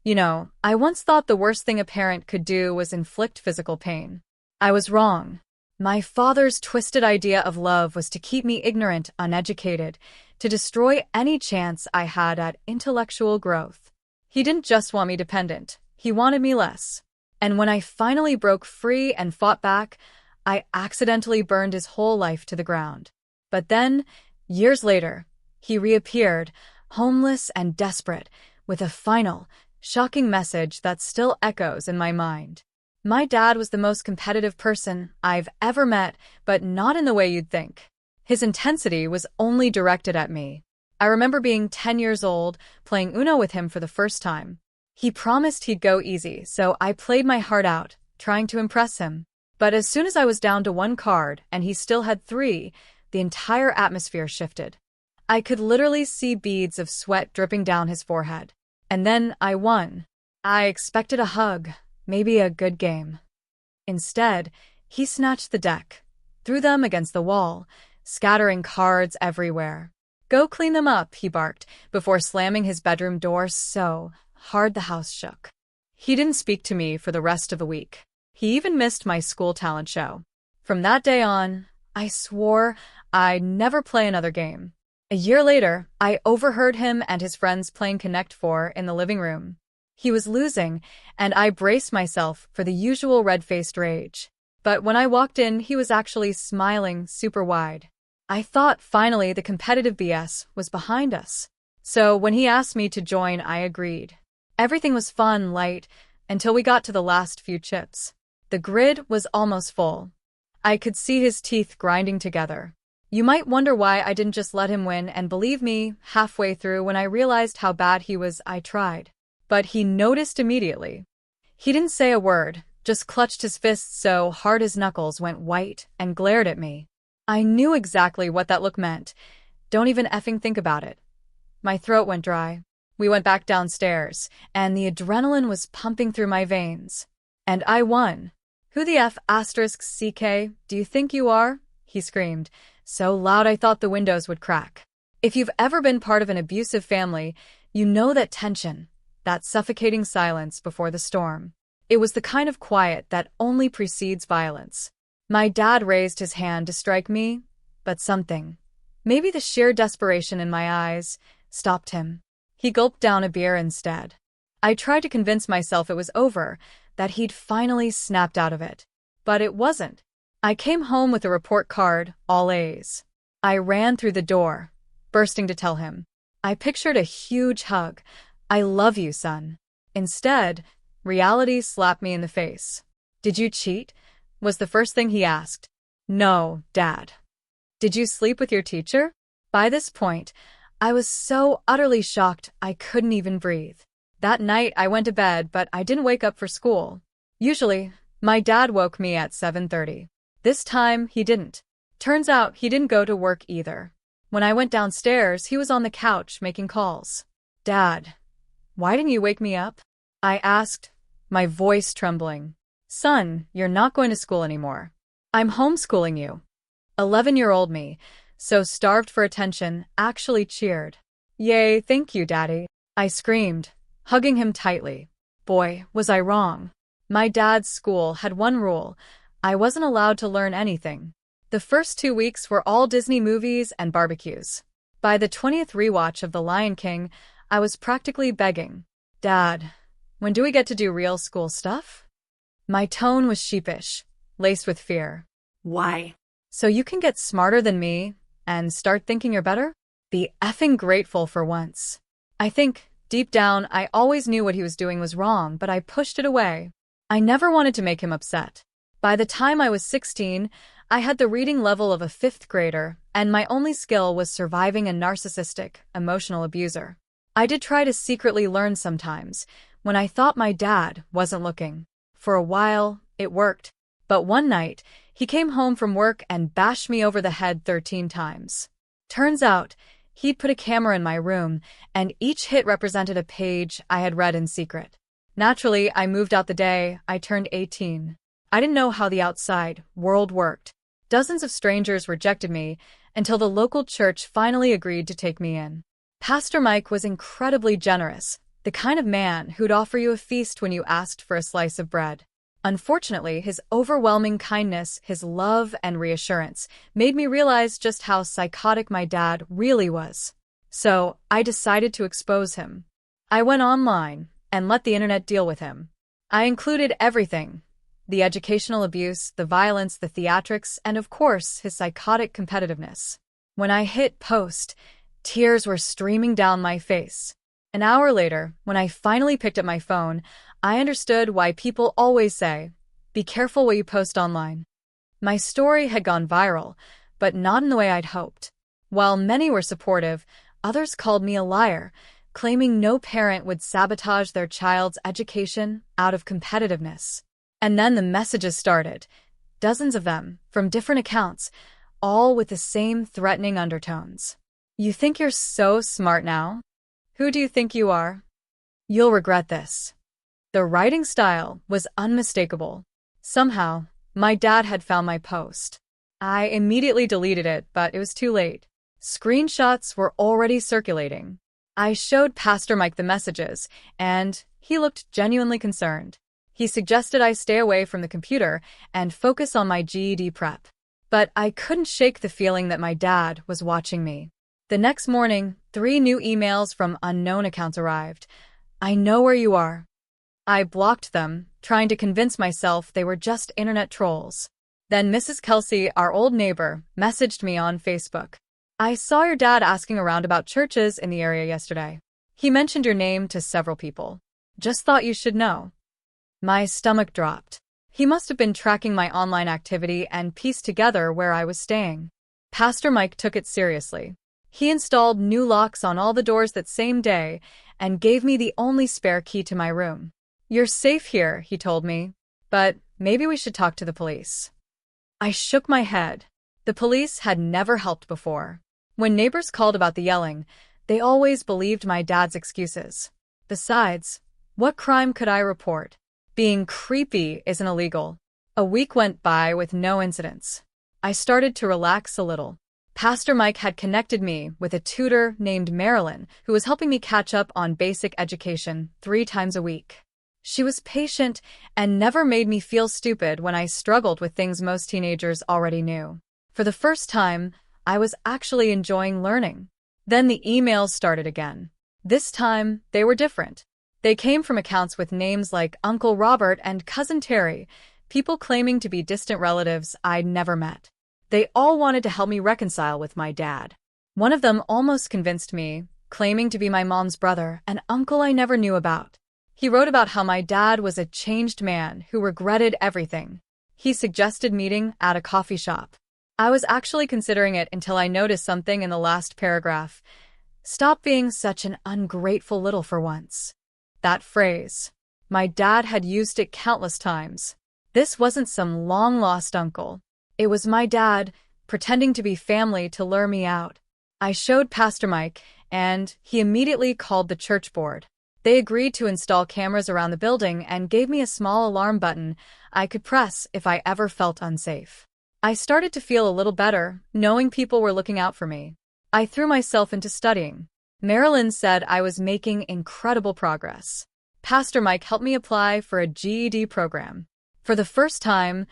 I once thought the worst thing a parent could do was inflict physical pain. I was wrong. My father's twisted idea of love was to keep me ignorant, uneducated, to destroy any chance I had at intellectual growth. He didn't just want me dependent, he wanted me less. And when I finally broke free and fought back, I accidentally burned his whole life to the ground. But then, years later, he reappeared, homeless and desperate, with a final, shocking message that still echoes in my mind. My dad was the most competitive person I've ever met, but not in the way you'd think. His intensity was only directed at me. I remember being 10 years old, playing Uno with him for the first time. He promised he'd go easy, so I played my heart out, trying to impress him. But as soon as I was down to one card and he still had three, the entire atmosphere shifted. I could literally see beads of sweat dripping down his forehead. And then I won. I expected a hug, maybe a good game. Instead, he snatched the deck, threw them against the wall, scattering cards everywhere. "Go clean them up," he barked, before slamming his bedroom door so hard the house shook. He didn't speak to me for the rest of the week. He even missed my school talent show. From that day on, I swore I'd never play another game. A year later, I overheard him and his friends playing Connect 4 in the living room. He was losing, and I braced myself for the usual red-faced rage. But when I walked in, he was actually smiling super wide. I thought finally the competitive BS was behind us. So when he asked me to join, I agreed. Everything was fun, light, until we got to the last few chips. The grid was almost full. I could see his teeth grinding together. You might wonder why I didn't just let him win, and believe me, halfway through when I realized how bad he was, I tried. But he noticed immediately. He didn't say a word, just clutched his fists so hard his knuckles went white and glared at me. I knew exactly what that look meant. Don't even effing think about it. My throat went dry. We went back downstairs, and the adrenaline was pumping through my veins. And I won. "Who the F asterisk CK do you think you are?" he screamed, so loud I thought the windows would crack. If you've ever been part of an abusive family, you know that tension, that suffocating silence before the storm. It was the kind of quiet that only precedes violence. My dad raised his hand to strike me, but something, maybe the sheer desperation in my eyes, stopped him. He gulped down a beer instead. I tried to convince myself it was over, that he'd finally snapped out of it. But it wasn't. I came home with a report card, all A's. I ran through the door, bursting to tell him. I pictured a huge hug. "I love you, son." Instead, reality slapped me in the face. "Did you cheat?" was the first thing he asked. "No, Dad." "Did you sleep with your teacher?" By this point, I was so utterly shocked I couldn't even breathe. That night I went to bed, but I didn't wake up for school. Usually, my dad woke me at 7:30. This time, he didn't. Turns out he didn't go to work either. When I went downstairs, he was on the couch making calls. "Dad, why didn't you wake me up?" I asked, my voice trembling. "Son, you're not going to school anymore. I'm homeschooling you." 11-year-old me, so starved for attention, actually cheered. "Yay, thank you, Daddy," I screamed, hugging him tightly. Boy, was I wrong. My dad's school had one rule: I wasn't allowed to learn anything. The first 2 weeks were all Disney movies and barbecues. By the 20th rewatch of The Lion King, I was practically begging, "Dad, when do we get to do real school stuff?" My tone was sheepish, laced with fear. "Why?" "So you can get smarter than me and start thinking you're better?" Be effing grateful for once. I think, deep down, I always knew what he was doing was wrong, but I pushed it away. I never wanted to make him upset. By the time I was 16, I had the reading level of a 5th grader, and my only skill was surviving a narcissistic, emotional abuser. I did try to secretly learn sometimes, when I thought my dad wasn't looking. For a while, it worked. But one night, he came home from work and bashed me over the head 13 times. Turns out, he'd put a camera in my room, and each hit represented a page I had read in secret. Naturally, I moved out the day I turned 18. I didn't know how the outside world worked. Dozens of strangers rejected me until the local church finally agreed to take me in. Pastor Mike was incredibly generous, The kind of man who'd offer you a feast when you asked for a slice of bread. Unfortunately, his overwhelming kindness, his love and reassurance made me realize just how psychotic my dad really was. So, I decided to expose him. I went online and let the internet deal with him. I included everything: the educational abuse, the violence, the theatrics, and of course, his psychotic competitiveness. When I hit post, tears were streaming down my face. An hour later, when I finally picked up my phone, I understood why people always say, "Be careful what you post online." My story had gone viral, but not in the way I'd hoped. While many were supportive, others called me a liar, claiming no parent would sabotage their child's education out of competitiveness. And then the messages started, dozens of them, from different accounts, all with the same threatening undertones. "You think you're so smart now? Who do you think you are? You'll regret this." The writing style was unmistakable. Somehow, my dad had found my post. I immediately deleted it, but it was too late. Screenshots were already circulating. I showed Pastor Mike the messages, and he looked genuinely concerned. He suggested I stay away from the computer and focus on my GED prep. But I couldn't shake the feeling that my dad was watching me. The next morning, 3 new emails from unknown accounts arrived. "I know where you are." I blocked them, trying to convince myself they were just internet trolls. Then Mrs. Kelsey, our old neighbor, messaged me on Facebook. "I saw your dad asking around about churches in the area yesterday. He mentioned your name to several people. Just thought you should know." My stomach dropped. He must have been tracking my online activity and pieced together where I was staying. Pastor Mike took it seriously. He installed new locks on all the doors that same day and gave me the only spare key to my room. "You're safe here," he told me, "but maybe we should talk to the police." I shook my head. The police had never helped before. When neighbors called about the yelling, they always believed my dad's excuses. Besides, what crime could I report? Being creepy isn't illegal. A week went by with no incidents. I started to relax a little. Pastor Mike had connected me with a tutor named Marilyn who was helping me catch up on basic education 3 times a week. She was patient and never made me feel stupid when I struggled with things most teenagers already knew. For the first time, I was actually enjoying learning. Then the emails started again. This time, they were different. They came from accounts with names like Uncle Robert and Cousin Terry, people claiming to be distant relatives I'd never met. They all wanted to help me reconcile with my dad. One of them almost convinced me, claiming to be my mom's brother, an uncle I never knew about. He wrote about how my dad was a changed man who regretted everything. He suggested meeting at a coffee shop. I was actually considering it until I noticed something in the last paragraph. "Stop being such an ungrateful little for once." That phrase. My dad had used it countless times. This wasn't some long-lost uncle. It was my dad, pretending to be family to lure me out. I showed Pastor Mike, and he immediately called the church board. They agreed to install cameras around the building and gave me a small alarm button I could press if I ever felt unsafe. I started to feel a little better, knowing people were looking out for me. I threw myself into studying. Marilyn said I was making incredible progress. Pastor Mike helped me apply for a GED program. For the first time,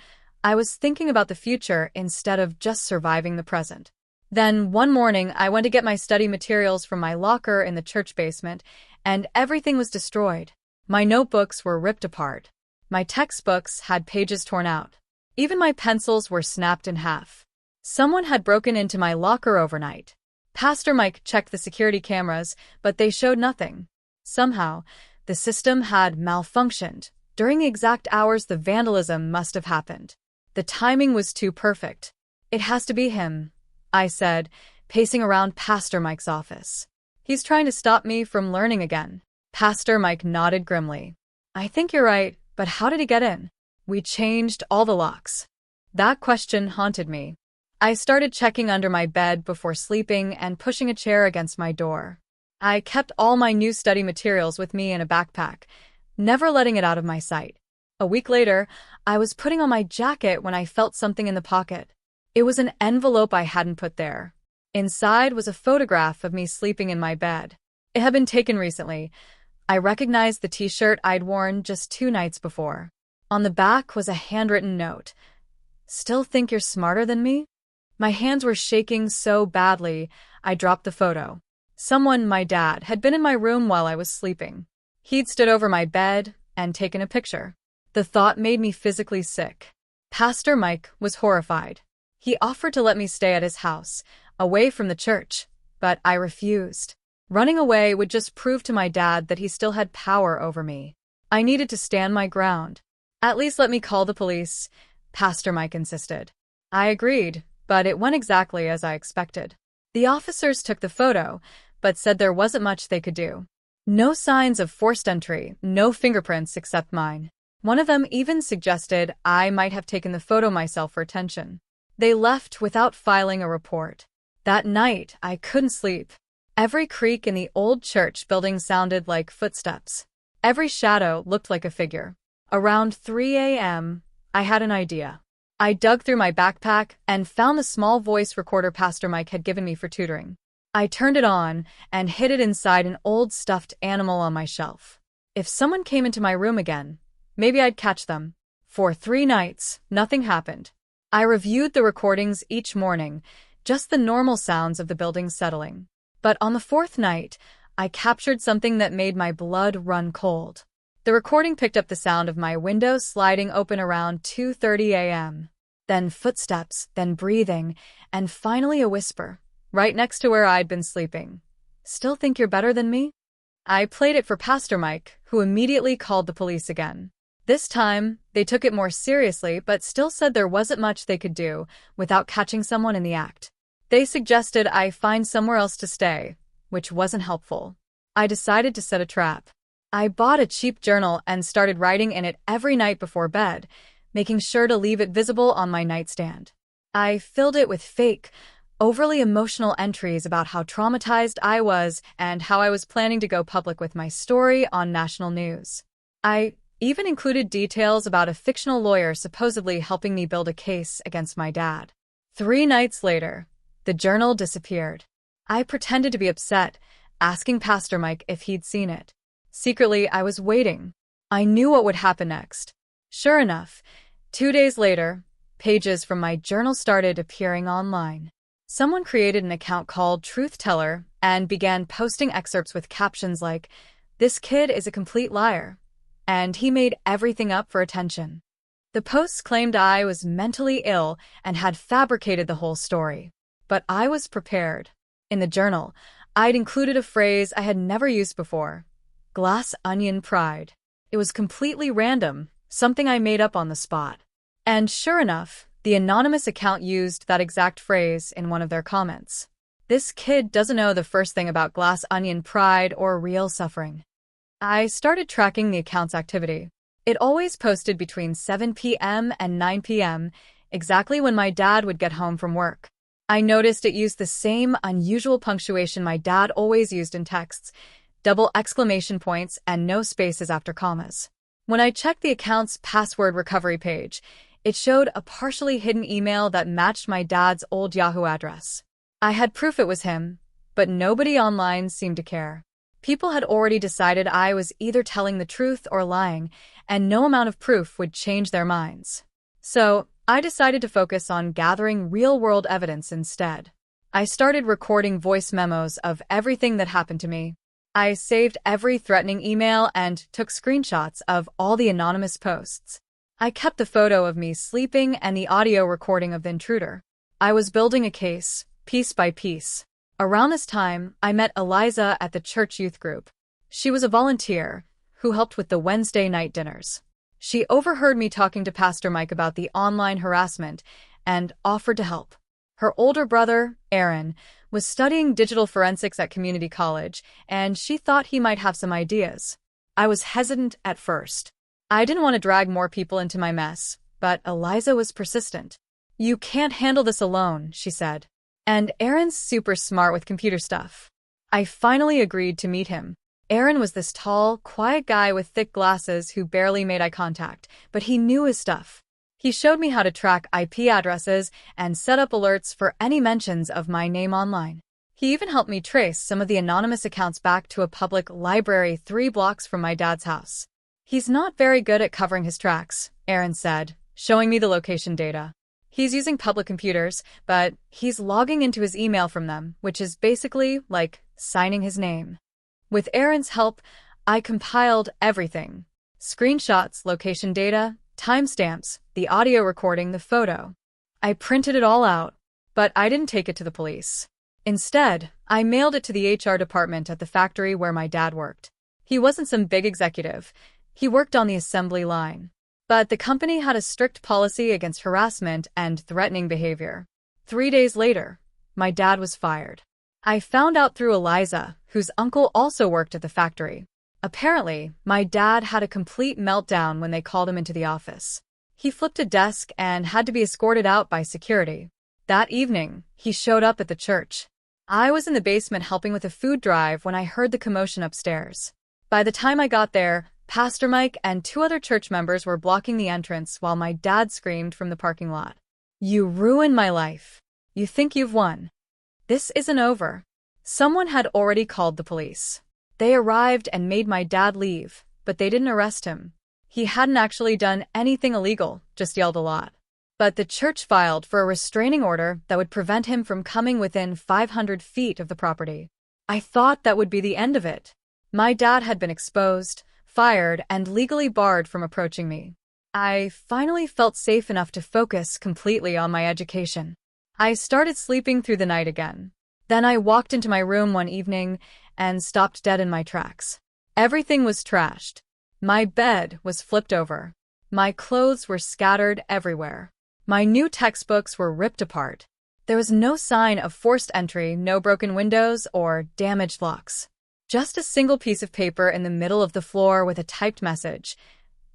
I was thinking about the future instead of just surviving the present. Then, one morning, I went to get my study materials from my locker in the church basement, and everything was destroyed. My notebooks were ripped apart. My textbooks had pages torn out. Even my pencils were snapped in half. Someone had broken into my locker overnight. Pastor Mike checked the security cameras, but they showed nothing. Somehow, the system had malfunctioned. During the exact hours the vandalism must have happened. The timing was too perfect. "It has to be him," I said, pacing around Pastor Mike's office. "He's trying to stop me from learning again." Pastor Mike nodded grimly. "I think you're right, but how did he get in?" "We changed all the locks." That question haunted me. I started checking under my bed before sleeping and pushing a chair against my door. I kept all my new study materials with me in a backpack, never letting it out of my sight. A week later, I was putting on my jacket when I felt something in the pocket. It was an envelope I hadn't put there. Inside was a photograph of me sleeping in my bed. It had been taken recently. I recognized the t-shirt I'd worn just 2 nights before. On the back was a handwritten note. "Still think you're smarter than me?" My hands were shaking so badly, I dropped the photo. Someone, my dad, had been in my room while I was sleeping. He'd stood over my bed and taken a picture. The thought made me physically sick. Pastor Mike was horrified. He offered to let me stay at his house, away from the church, but I refused. Running away would just prove to my dad that he still had power over me. I needed to stand my ground. "At least let me call the police," Pastor Mike insisted. I agreed, but it went exactly as I expected. The officers took the photo, but said there wasn't much they could do. No signs of forced entry, no fingerprints except mine. One of them even suggested I might have taken the photo myself for attention. They left without filing a report. That night, I couldn't sleep. Every creak in the old church building sounded like footsteps. Every shadow looked like a figure. Around 3 a.m., I had an idea. I dug through my backpack and found the small voice recorder Pastor Mike had given me for tutoring. I turned it on and hid it inside an old stuffed animal on my shelf. If someone came into my room again, maybe I'd catch them. For 3 nights, nothing happened. I reviewed the recordings each morning, just the normal sounds of the building settling. But on the 4th night, I captured something that made my blood run cold. The recording picked up the sound of my window sliding open around 2:30 a.m. Then footsteps, then breathing, and finally a whisper, right next to where I'd been sleeping. "Still think you're better than me?" I played it for Pastor Mike, who immediately called the police again. This time, they took it more seriously but still said there wasn't much they could do without catching someone in the act. They suggested I find somewhere else to stay, which wasn't helpful. I decided to set a trap. I bought a cheap journal and started writing in it every night before bed, making sure to leave it visible on my nightstand. I filled it with fake, overly emotional entries about how traumatized I was and how I was planning to go public with my story on national news. I even included details about a fictional lawyer supposedly helping me build a case against my dad. 3 nights later, the journal disappeared. I pretended to be upset, asking Pastor Mike if he'd seen it. Secretly, I was waiting. I knew what would happen next. Sure enough, 2 days later, pages from my journal started appearing online. Someone created an account called Truth Teller and began posting excerpts with captions like, "This kid is a complete liar," and "He made everything up for attention." The posts claimed I was mentally ill and had fabricated the whole story. But I was prepared. In the journal, I'd included a phrase I had never used before: glass onion pride. It was completely random, something I made up on the spot. And sure enough, the anonymous account used that exact phrase in one of their comments. "This kid doesn't know the first thing about glass onion pride or real suffering." I started tracking the account's activity. It always posted between 7 p.m. and 9 p.m., exactly when my dad would get home from work. I noticed it used the same unusual punctuation my dad always used in texts: double exclamation points and no spaces after commas. When I checked the account's password recovery page, it showed a partially hidden email that matched my dad's old Yahoo address. I had proof it was him, but nobody online seemed to care. People had already decided I was either telling the truth or lying, and no amount of proof would change their minds. So, I decided to focus on gathering real-world evidence instead. I started recording voice memos of everything that happened to me. I saved every threatening email and took screenshots of all the anonymous posts. I kept the photo of me sleeping and the audio recording of the intruder. I was building a case, piece by piece. Around this time, I met Eliza at the church youth group. She was a volunteer who helped with the Wednesday night dinners. She overheard me talking to Pastor Mike about the online harassment and offered to help. Her older brother, Aaron, was studying digital forensics at community college, and she thought he might have some ideas. I was hesitant at first. I didn't want to drag more people into my mess, but Eliza was persistent. "You can't handle this alone," she said. "And Aaron's super smart with computer stuff." I finally agreed to meet him. Aaron was this tall, quiet guy with thick glasses who barely made eye contact, but he knew his stuff. He showed me how to track IP addresses and set up alerts for any mentions of my name online. He even helped me trace some of the anonymous accounts back to a public library 3 blocks from my dad's house. He's not very good at covering his tracks, Aaron said, showing me the location data. He's using public computers, but he's logging into his email from them, which is basically like signing his name. With Aaron's help, I compiled everything. Screenshots, location data, timestamps, the audio recording, the photo. I printed it all out, but I didn't take it to the police. Instead, I mailed it to the HR department at the factory where my dad worked. He wasn't some big executive. He worked on the assembly line. But the company had a strict policy against harassment and threatening behavior. 3 days later, my dad was fired. I found out through Eliza, whose uncle also worked at the factory. Apparently, my dad had a complete meltdown when they called him into the office. He flipped a desk and had to be escorted out by security. That evening, he showed up at the church. I was in the basement helping with a food drive when I heard the commotion upstairs. By the time I got there, Pastor Mike and 2 other church members were blocking the entrance while my dad screamed from the parking lot. "You ruined my life. You think you've won. This isn't over." Someone had already called the police. They arrived and made my dad leave, but they didn't arrest him. He hadn't actually done anything illegal, just yelled a lot. But the church filed for a restraining order that would prevent him from coming within 500 feet of the property. I thought that would be the end of it. My dad had been exposed, fired, and legally barred from approaching me. I finally felt safe enough to focus completely on my education. I started sleeping through the night again. Then I walked into my room one evening and stopped dead in my tracks. Everything was trashed. My bed was flipped over. My clothes were scattered everywhere. My new textbooks were ripped apart. There was no sign of forced entry, no broken windows or damaged locks. Just a single piece of paper in the middle of the floor with a typed message.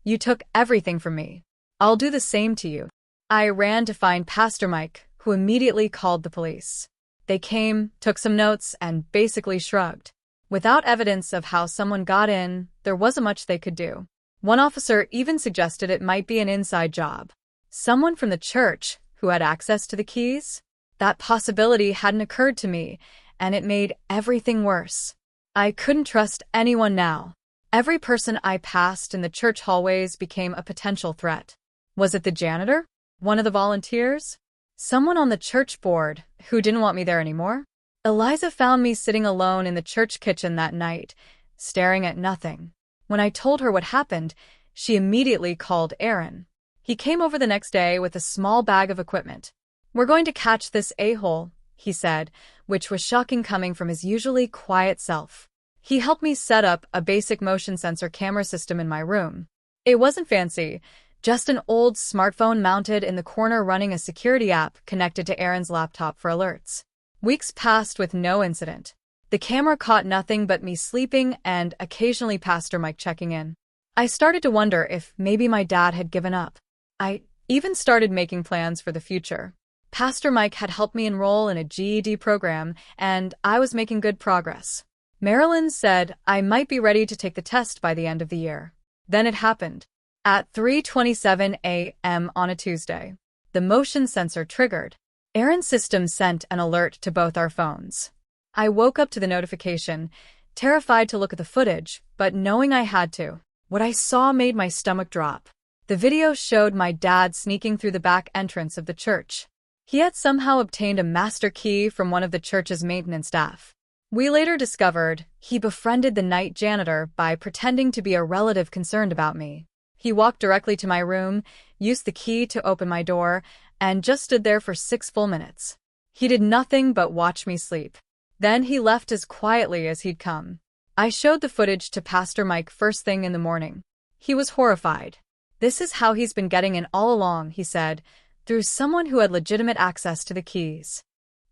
"You took everything from me. I'll do the same to you." I ran to find Pastor Mike, who immediately called the police. They came, took some notes, and basically shrugged. Without evidence of how someone got in, there wasn't much they could do. One officer even suggested it might be an inside job. Someone from the church who had access to the keys? That possibility hadn't occurred to me, and it made everything worse. I couldn't trust anyone now. Every person I passed in the church hallways became a potential threat. Was it the janitor? One of the volunteers? Someone on the church board who didn't want me there anymore? Eliza found me sitting alone in the church kitchen that night, staring at nothing. When I told her what happened, she immediately called Aaron. He came over the next day with a small bag of equipment. "We're going to catch this a-hole," he said, which was shocking coming from his usually quiet self. He helped me set up a basic motion sensor camera system in my room. It wasn't fancy, just an old smartphone mounted in the corner running a security app connected to Aaron's laptop for alerts. Weeks passed with no incident. The camera caught nothing but me sleeping and occasionally Pastor Mike checking in. I started to wonder if maybe my dad had given up. I even started making plans for the future. Pastor Mike had helped me enroll in a GED program, and I was making good progress. Marilyn said I might be ready to take the test by the end of the year. Then it happened. At 3:27 a.m. on a Tuesday, the motion sensor triggered. Aaron's system sent an alert to both our phones. I woke up to the notification, terrified to look at the footage, but knowing I had to. What I saw made my stomach drop. The video showed my dad sneaking through the back entrance of the church. He had somehow obtained a master key from one of the church's maintenance staff. We later discovered he befriended the night janitor by pretending to be a relative concerned about me. He walked directly to my room, used the key to open my door, and just stood there for 6 full minutes. He did nothing but watch me sleep. Then he left as quietly as he'd come. I showed the footage to Pastor Mike first thing in the morning. He was horrified. "This is how he's been getting in all along," he said, through someone who had legitimate access to the keys.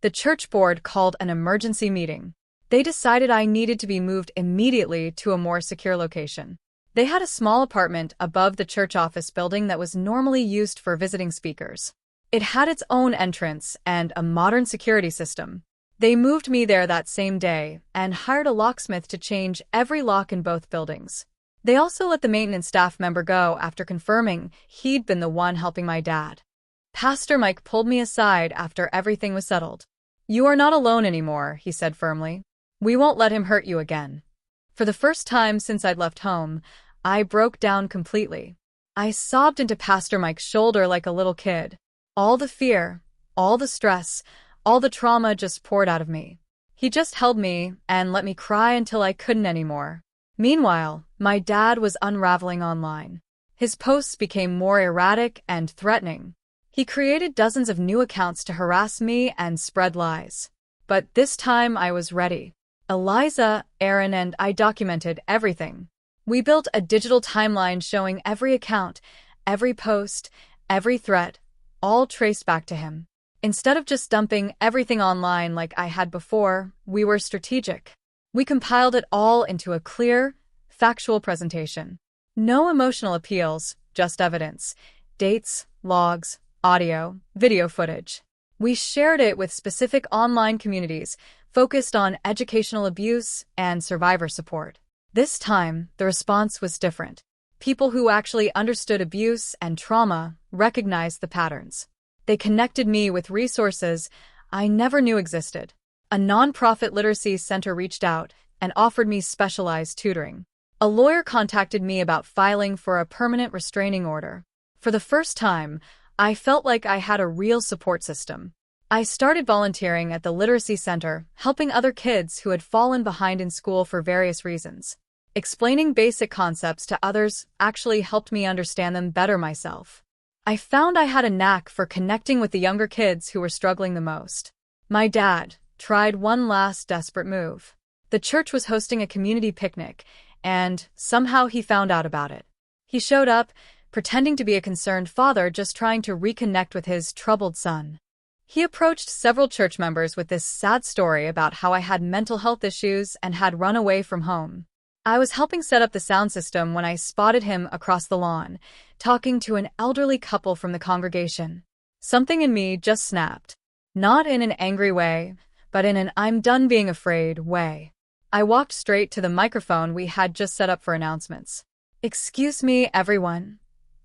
The church board called an emergency meeting. They decided I needed to be moved immediately to a more secure location. They had a small apartment above the church office building that was normally used for visiting speakers. It had its own entrance and a modern security system. They moved me there that same day and hired a locksmith to change every lock in both buildings. They also let the maintenance staff member go after confirming he'd been the one helping my dad. Pastor Mike pulled me aside after everything was settled. "You are not alone anymore," he said firmly. "We won't let him hurt you again." For the first time since I'd left home, I broke down completely. I sobbed into Pastor Mike's shoulder like a little kid. All the fear, all the stress, all the trauma just poured out of me. He just held me and let me cry until I couldn't anymore. Meanwhile, my dad was unraveling online. His posts became more erratic and threatening. He created dozens of new accounts to harass me and spread lies. But this time I was ready. Eliza, Aaron, and I documented everything. We built a digital timeline showing every account, every post, every threat, all traced back to him. Instead of just dumping everything online like I had before, we were strategic. We compiled it all into a clear, factual presentation. No emotional appeals, just evidence, dates, logs, audio, video footage. We shared it with specific online communities focused on educational abuse and survivor support. This time, the response was different. People who actually understood abuse and trauma recognized the patterns. They connected me with resources I never knew existed. A nonprofit literacy center reached out and offered me specialized tutoring. A lawyer contacted me about filing for a permanent restraining order. For the first time, I felt like I had a real support system. I started volunteering at the literacy center, helping other kids who had fallen behind in school for various reasons. Explaining basic concepts to others actually helped me understand them better myself. I found I had a knack for connecting with the younger kids who were struggling the most. My dad tried one last desperate move. The church was hosting a community picnic, and somehow he found out about it. He showed up, pretending to be a concerned father just trying to reconnect with his troubled son. He approached several church members with this sad story about how I had mental health issues and had run away from home. I was helping set up the sound system when I spotted him across the lawn, talking to an elderly couple from the congregation. Something in me just snapped. Not in an angry way, but in an "I'm done being afraid" way. I walked straight to the microphone we had just set up for announcements. "Excuse me, everyone,"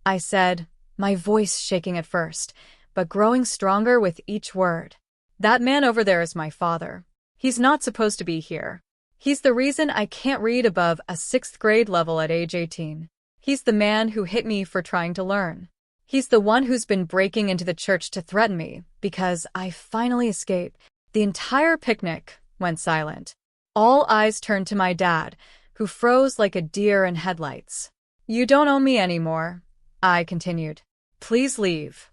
I said, my voice shaking at first, but growing stronger with each word. "That man over there is my father. He's not supposed to be here. He's the reason I can't read above a 6th grade level at age 18. He's the man who hit me for trying to learn. He's the one who's been breaking into the church to threaten me because I finally escaped." The entire picnic went silent. All eyes turned to my dad, who froze like a deer in headlights. "You don't owe me anymore," I continued. "Please leave."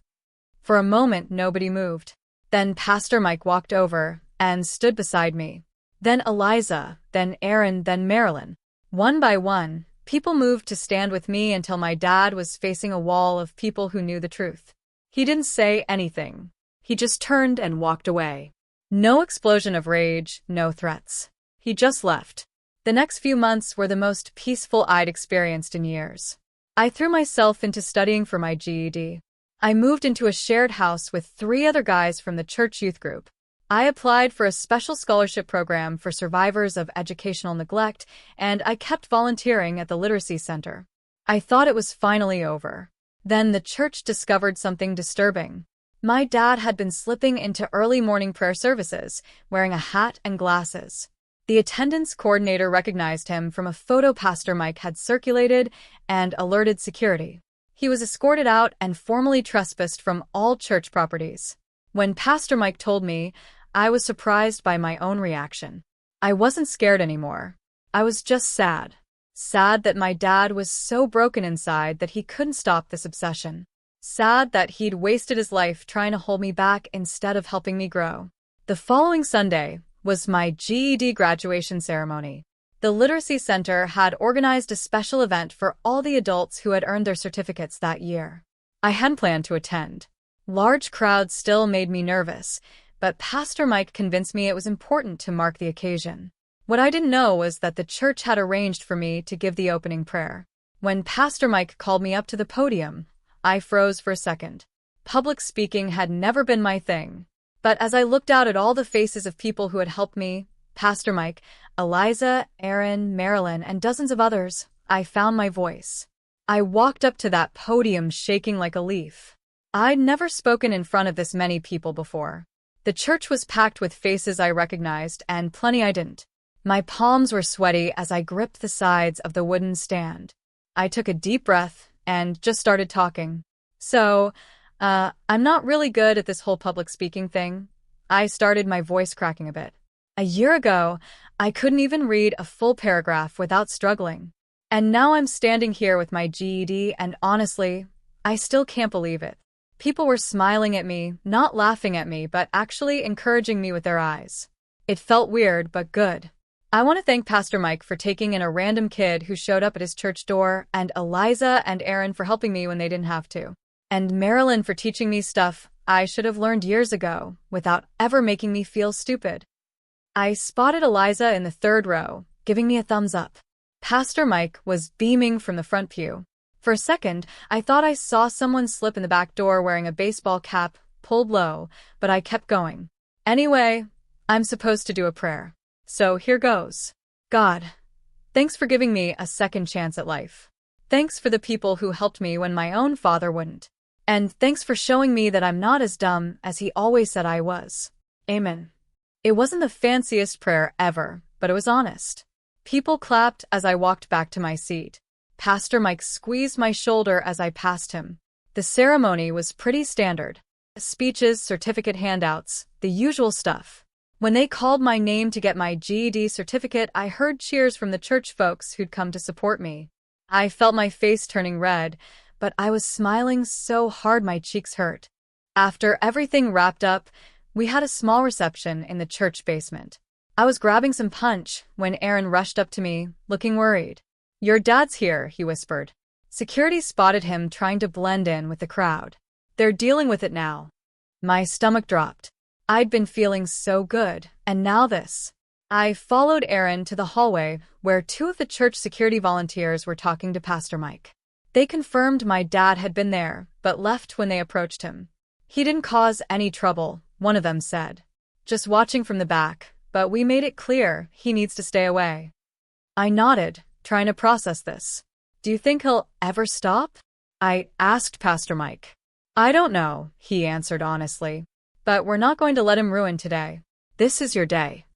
For a moment, nobody moved. Then Pastor Mike walked over and stood beside me. Then Eliza, then Aaron, then Marilyn. One by one, people moved to stand with me until my dad was facing a wall of people who knew the truth. He didn't say anything. He just turned and walked away. No explosion of rage, no threats. He just left. The next few months were the most peaceful I'd experienced in years. I threw myself into studying for my GED. I moved into a shared house with 3 other guys from the church youth group. I applied for a special scholarship program for survivors of educational neglect, and I kept volunteering at the literacy center. I thought it was finally over. Then the church discovered something disturbing. My dad had been slipping into early morning prayer services, wearing a hat and glasses. The attendance coordinator recognized him from a photo Pastor Mike had circulated and alerted security. He was escorted out and formally trespassed from all church properties. When Pastor Mike told me, I was surprised by my own reaction. I wasn't scared anymore. I was just sad. Sad that my dad was so broken inside that he couldn't stop this obsession. Sad that he'd wasted his life trying to hold me back instead of helping me grow. The following Sunday was my GED graduation ceremony. The Literacy Center had organized a special event for all the adults who had earned their certificates that year. I hadn't planned to attend. Large crowds still made me nervous, but Pastor Mike convinced me it was important to mark the occasion. What I didn't know was that the church had arranged for me to give the opening prayer. When Pastor Mike called me up to the podium, I froze for a second. Public speaking had never been my thing. But as I looked out at all the faces of people who had helped me, Pastor Mike, Eliza, Aaron, Marilyn, and dozens of others, I found my voice. I walked up to that podium shaking like a leaf. I'd never spoken in front of this many people before. The church was packed with faces I recognized and plenty I didn't. My palms were sweaty as I gripped the sides of the wooden stand. I took a deep breath and just started talking. I'm not really good at this whole public speaking thing. I started, my voice cracking a bit. A year ago, I couldn't even read a full paragraph without struggling. And now I'm standing here with my GED, and honestly, I still can't believe it. People were smiling at me, not laughing at me, but actually encouraging me with their eyes. It felt weird, but good. I want to thank Pastor Mike for taking in a random kid who showed up at his church door, and Eliza and Aaron for helping me when they didn't have to. And Marilyn for teaching me stuff I should have learned years ago, without ever making me feel stupid. I spotted Eliza in the third row, giving me a thumbs up. Pastor Mike was beaming from the front pew. For a second, I thought I saw someone slip in the back door wearing a baseball cap, pulled low, but I kept going. Anyway, I'm supposed to do a prayer. So here goes. God, thanks for giving me a second chance at life. Thanks for the people who helped me when my own father wouldn't. And thanks for showing me that I'm not as dumb as he always said I was. Amen. It wasn't the fanciest prayer ever, but it was honest. People clapped as I walked back to my seat. Pastor Mike squeezed my shoulder as I passed him. The ceremony was pretty standard. Speeches, certificate handouts, the usual stuff. When they called my name to get my GED certificate, I heard cheers from the church folks who'd come to support me. I felt my face turning red, but I was smiling so hard my cheeks hurt. After everything wrapped up, we had a small reception in the church basement. I was grabbing some punch when Aaron rushed up to me, looking worried. "Your dad's here," he whispered. Security spotted him trying to blend in with the crowd. "They're dealing with it now." My stomach dropped. I'd been feeling so good, and now this. I followed Aaron to the hallway where two of the church security volunteers were talking to Pastor Mike. They confirmed my dad had been there, but left when they approached him. "He didn't cause any trouble," one of them said. "Just watching from the back, but we made it clear he needs to stay away." I nodded, trying to process this. "Do you think he'll ever stop?" I asked Pastor Mike. "I don't know," he answered honestly. "But we're not going to let him ruin today. This is your day."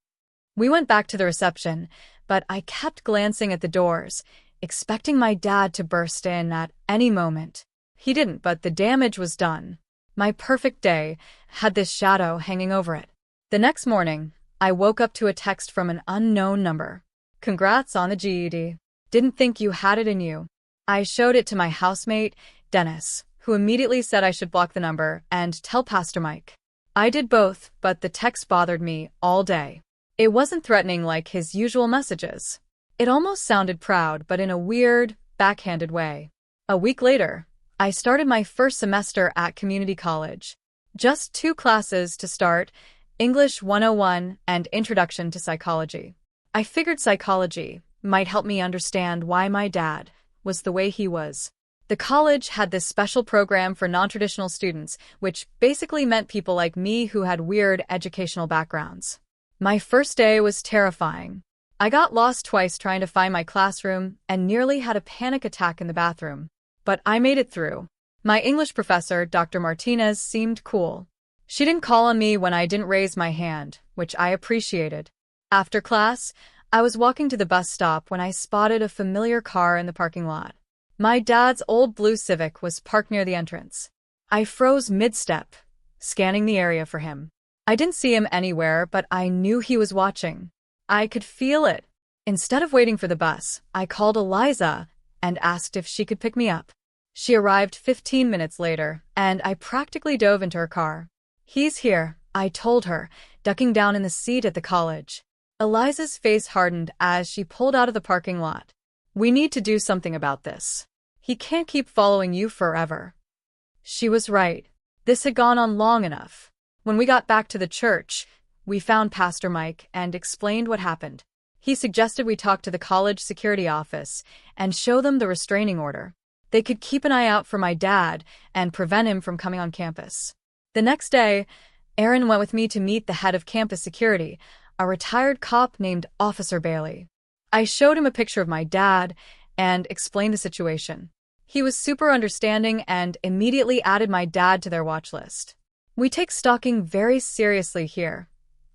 We went back to the reception, but I kept glancing at the doors, expecting my dad to burst in at any moment. He didn't, but the damage was done. My perfect day had this shadow hanging over it. The next morning, I woke up to a text from an unknown number. "Congrats on the GED. Didn't think you had it in you." I showed it to my housemate, Dennis, who immediately said I should block the number and tell Pastor Mike. I did both, but the text bothered me all day. It wasn't threatening like his usual messages. It almost sounded proud, but in a weird, backhanded way. A week later, I started my first semester at community college. Just 2 classes to start, English 101 and Introduction to Psychology. I figured psychology might help me understand why my dad was the way he was. The college had this special program for non-traditional students, which basically meant people like me who had weird educational backgrounds. My first day was terrifying. I got lost twice trying to find my classroom and nearly had a panic attack in the bathroom. But I made it through. My English professor, Dr. Martinez, seemed cool. She didn't call on me when I didn't raise my hand, which I appreciated. After class, I was walking to the bus stop when I spotted a familiar car in the parking lot. My dad's old blue Civic was parked near the entrance. I froze mid-step, scanning the area for him. I didn't see him anywhere, but I knew he was watching. I could feel it. Instead of waiting for the bus, I called Eliza and asked if she could pick me up. She arrived 15 minutes later, and I practically dove into her car. "He's here," I told her, ducking down in the seat at the college. Eliza's face hardened as she pulled out of the parking lot. "We need to do something about this. He can't keep following you forever." She was right. This had gone on long enough. When we got back to the church, we found Pastor Mike and explained what happened. He suggested we talk to the college security office and show them the restraining order. They could keep an eye out for my dad and prevent him from coming on campus. The next day, Aaron went with me to meet the head of campus security, a retired cop named Officer Bailey. I showed him a picture of my dad and explained the situation. He was super understanding and immediately added my dad to their watch list. We take stalking very seriously here,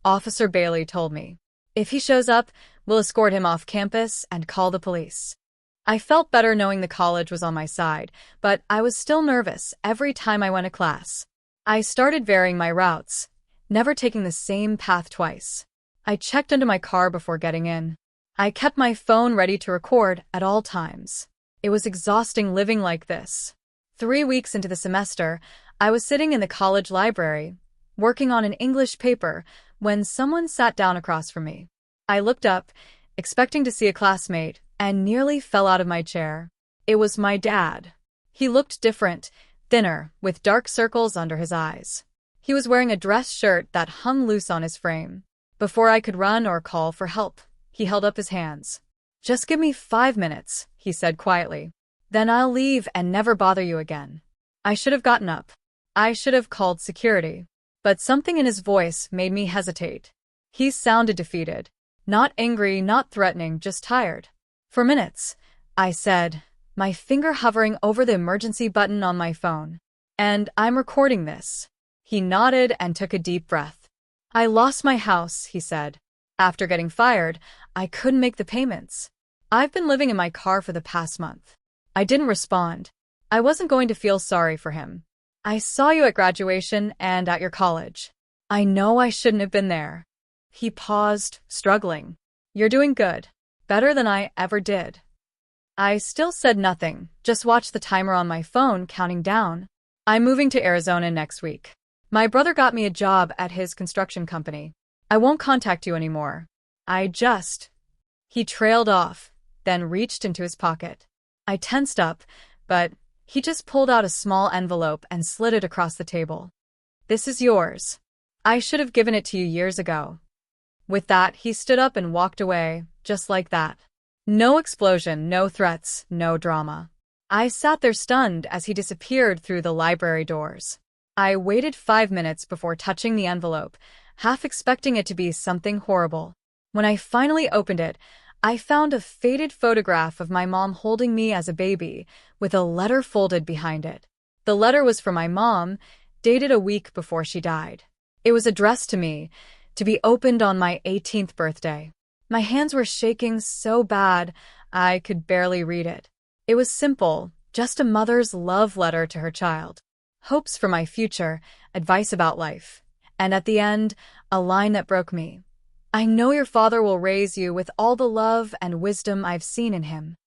Officer Bailey told me. If he shows up, we'll escort him off campus and call the police. I felt better knowing the college was on my side, but I was still nervous every time I went to class. I started varying my routes, never taking the same path twice. I checked into my car before getting in. I kept my phone ready to record at all times. It was exhausting living like this. 3 weeks into the semester, I was sitting in the college library, working on an English paper, when someone sat down across from me. I looked up, expecting to see a classmate, and nearly fell out of my chair. It was my dad. He looked different, thinner, with dark circles under his eyes. He was wearing a dress shirt that hung loose on his frame. Before I could run or call for help, he held up his hands. "Just give me 5 minutes," he said quietly. "Then I'll leave and never bother you again." I should have gotten up. I should have called security. But something in his voice made me hesitate. He sounded defeated. Not angry, not threatening, just tired. "For minutes," I said, my finger hovering over the emergency button on my phone. "And I'm recording this." He nodded and took a deep breath. "I lost my house," he said. "After getting fired, I couldn't make the payments. I've been living in my car for the past month." I didn't respond. I wasn't going to feel sorry for him. "I saw you at graduation and at your college. I know I shouldn't have been there." He paused, struggling. "You're doing good. Better than I ever did." I still said nothing, just watched the timer on my phone counting down. "I'm moving to Arizona next week. My brother got me a job at his construction company. I won't contact you anymore. He trailed off, then reached into his pocket. I tensed up, but he just pulled out a small envelope and slid it across the table. "This is yours. I should have given it to you years ago." With that, he stood up and walked away, just like that. No explosion, no threats, no drama. I sat there stunned as he disappeared through the library doors. I waited 5 minutes before touching the envelope, half expecting it to be something horrible. When I finally opened it, I found a faded photograph of my mom holding me as a baby, with a letter folded behind it. The letter was from my mom, dated a week before she died. It was addressed to me, to be opened on my 18th birthday. My hands were shaking so bad, I could barely read it. It was simple, just a mother's love letter to her child. Hopes for my future, advice about life. And at the end, a line that broke me. "I know your father will raise you with all the love and wisdom I've seen in him."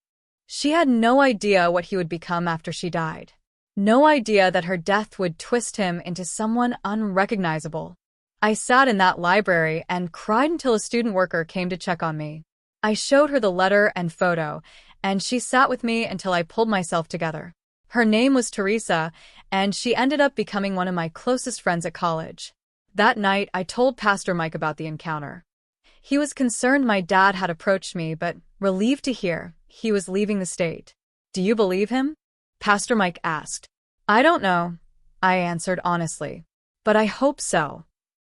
She had no idea what he would become after she died. No idea that her death would twist him into someone unrecognizable. I sat in that library and cried until a student worker came to check on me. I showed her the letter and photo, and she sat with me until I pulled myself together. Her name was Teresa, and she ended up becoming one of my closest friends at college. That night, I told Pastor Mike about the encounter. He was concerned my dad had approached me, but relieved to hear he was leaving the state. "Do you believe him?" Pastor Mike asked. "I don't know," I answered honestly, "but I hope so."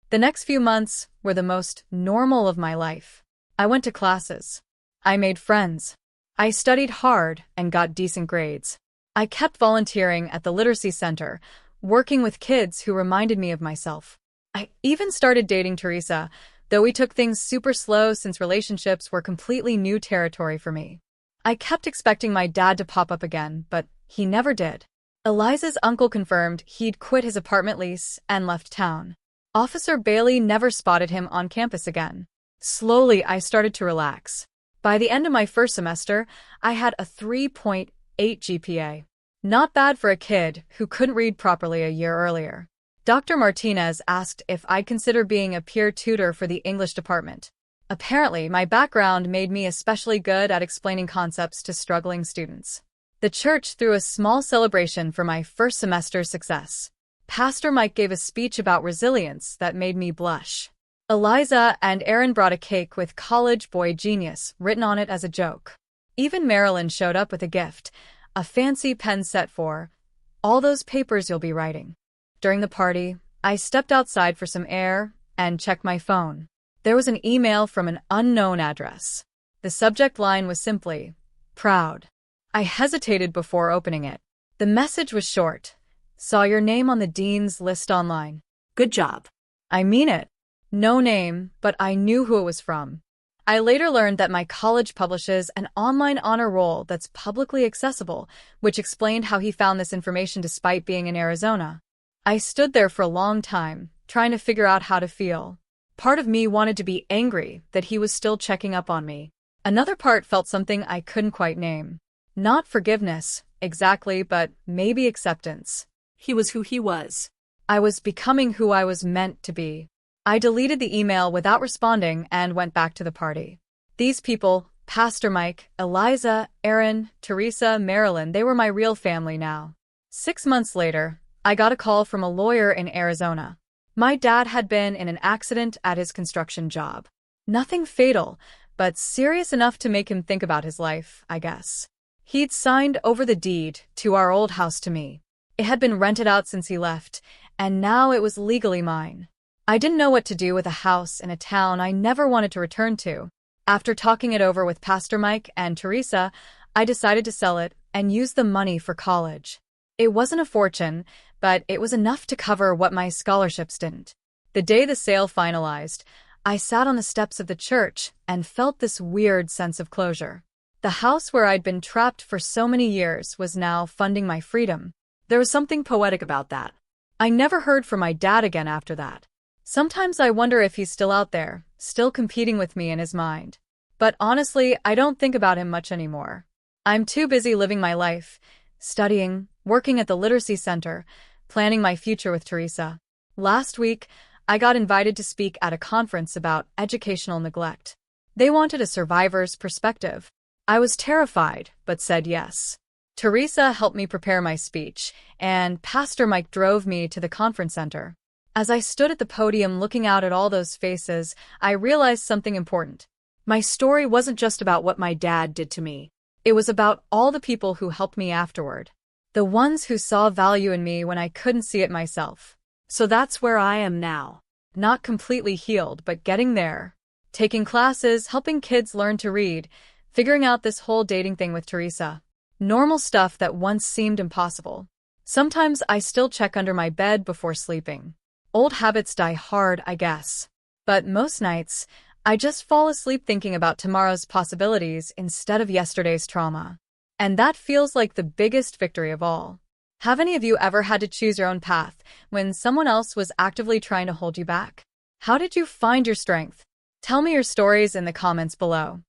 The next few months were the most normal of my life. I went to classes. I made friends. I studied hard and got decent grades. I kept volunteering at the literacy center, working with kids who reminded me of myself. I even started dating Teresa, though we took things super slow since relationships were completely new territory for me. I kept expecting my dad to pop up again, but he never did. Eliza's uncle confirmed he'd quit his apartment lease and left town. Officer Bailey never spotted him on campus again. Slowly, I started to relax. By the end of my first semester, I had a 3.8 GPA. Not bad for a kid who couldn't read properly a year earlier. Dr. Martinez asked if I'd consider being a peer tutor for the English department. Apparently, my background made me especially good at explaining concepts to struggling students. The church threw a small celebration for my first semester's success. Pastor Mike gave a speech about resilience that made me blush. Eliza and Aaron brought a cake with "College Boy Genius" written on it as a joke. Even Marilyn showed up with a gift, a fancy pen set for "all those papers you'll be writing." During the party, I stepped outside for some air and checked my phone. There was an email from an unknown address. The subject line was simply, "Proud." I hesitated before opening it. The message was short. "Saw your name on the dean's list online. Good job. I mean it. No name, but I knew who it was from. I later learned that my college publishes an online honor roll that's publicly accessible, which explained how he found this information despite being in Arizona. I stood there for a long time, trying to figure out how to feel. Part of me wanted to be angry that he was still checking up on me. Another part felt something I couldn't quite name. Not forgiveness, exactly, but maybe acceptance. He was who he was. I was becoming who I was meant to be. I deleted the email without responding and went back to the party. These people, Pastor Mike, Eliza, Aaron, Teresa, Marilyn, they were my real family now. 6 months later, I got a call from a lawyer in Arizona. My dad had been in an accident at his construction job. Nothing fatal, but serious enough to make him think about his life, I guess. He'd signed over the deed to our old house to me. It had been rented out since he left, and now it was legally mine. I didn't know what to do with a house in a town I never wanted to return to. After talking it over with Pastor Mike and Teresa, I decided to sell it and use the money for college. It wasn't a fortune, but it was enough to cover what my scholarships didn't. The day the sale finalized, I sat on the steps of the church and felt this weird sense of closure. The house where I'd been trapped for so many years was now funding my freedom. There was something poetic about that. I never heard from my dad again after that. Sometimes I wonder if he's still out there, still competing with me in his mind. But honestly, I don't think about him much anymore. I'm too busy living my life, studying, working at the Literacy Center, planning my future with Teresa. Last week, I got invited to speak at a conference about educational neglect. They wanted a survivor's perspective. I was terrified, but said yes. Teresa helped me prepare my speech, and Pastor Mike drove me to the conference center. As I stood at the podium looking out at all those faces, I realized something important. My story wasn't just about what my dad did to me. It was about all the people who helped me afterward. The ones who saw value in me when I couldn't see it myself. So that's where I am now. Not completely healed, but getting there. Taking classes, helping kids learn to read, figuring out this whole dating thing with Teresa. Normal stuff that once seemed impossible. Sometimes I still check under my bed before sleeping. Old habits die hard, I guess. But most nights, I just fall asleep thinking about tomorrow's possibilities instead of yesterday's trauma. And that feels like the biggest victory of all. Have any of you ever had to choose your own path when someone else was actively trying to hold you back? How did you find your strength? Tell me your stories in the comments below.